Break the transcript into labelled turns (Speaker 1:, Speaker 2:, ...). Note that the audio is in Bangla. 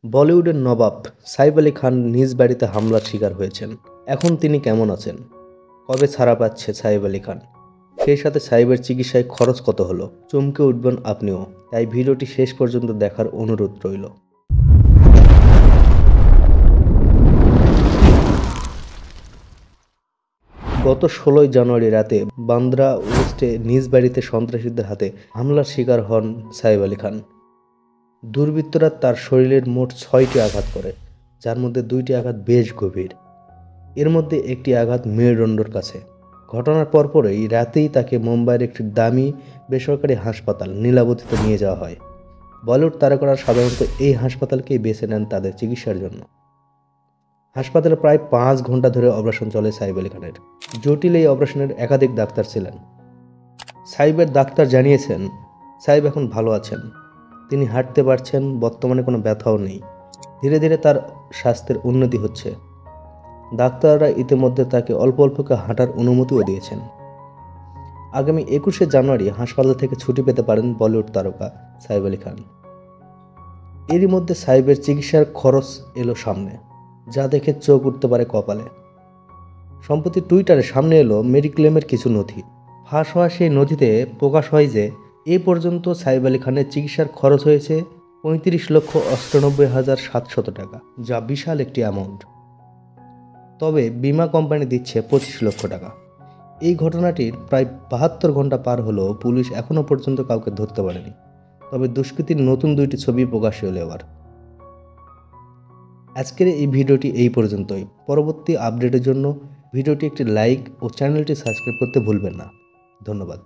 Speaker 1: বলিউডের নবাব সাইফ আলী খান নিজ বাড়িতে হামলার শিকার হয়েছেন। এখন তিনি কেমন আছেন? কবে ছাড়া পাচ্ছে সাইফ আলী খান? সেই সাথে সাইফের চিকিৎসায় খরচ কত হলো? চমকে উঠবেন আপনিও, তাই ভিডিওটি শেষ পর্যন্ত দেখার অনুরোধ রইল। গত 16 জানুয়ারি রাতে বান্দ্রা ওয়েস্টে নিজ বাড়িতে সন্ত্রাসীদের হাতে হামলার শিকার হন সাইফ আলী খান। দুর্বৃত্তরা তার শরীরের মোট 6টি আঘাত করে, যার মধ্যে 2টি আঘাত বেশ গভীর। এর মধ্যে একটি আঘাত মেরুদণ্ডের কাছে। ঘটনার পরপরই রাতেই তাকে মুম্বাইয়ের একটি দামি বেসরকারি হাসপাতাল নীলাবতীতে নিয়ে যাওয়া হয়। বলিউড তারকারা সাধারণত এই হাসপাতালকেই বেছে নেন তাদের চিকিৎসার জন্য। হাসপাতালে প্রায় 5 ঘন্টা ধরে অপারেশন চলে সাইফ আলী খানের। জটিল এই অপারেশনের একাধিক ডাক্তার ছিলেন। সাইফের ডাক্তার জানিয়েছেন সাইফ এখন ভালো আছেন, তিনি হাঁটতে পারছেন, বর্তমানে কোনো ব্যথাও নেই। ধীরে ধীরে তার স্বাস্থ্যের উন্নতি হচ্ছে। ডাক্তাররা ইতিমধ্যে তাকে অল্প অল্প হাঁটার অনুমতিও দিয়েছেন। আগামী 21শে জানুয়ারি হাসপাতাল থেকে ছুটি পেতে পারেন বলিউড তারকা সাইফ আলী খান। এরই মধ্যে সাইফের চিকিৎসার খরচ এলো সামনে, যা দেখে চোখ উঠতে পারে কপালে। সম্প্রতি টুইটারে সামনে এলো মেডিক্লেমের কিছু নথি। ফাঁস হওয়া সেই নথিতে প্রকাশ হয় যে এ পর্যন্ত সাইফ আলী খানের চিকিৎসার খরচ হয়েছে 35,98,700 টাকা, যা বিশাল একটি অ্যামাউন্ট। তবে বিমা কোম্পানি দিচ্ছে 25 লক্ষ টাকা। এই ঘটনাটির প্রায় 72 ঘন্টা পার হলেও পুলিশ এখনও পর্যন্ত কাউকে ধরতে পারেনি। তবে দুষ্কৃতীর নতুন 2টি ছবি প্রকাশ হলো এবার। আজকের এই ভিডিওটি এই পর্যন্তই। পরবর্তী আপডেটের জন্য ভিডিওটি একটি লাইক ও চ্যানেলটি সাবস্ক্রাইব করতে ভুলবেন না। ধন্যবাদ।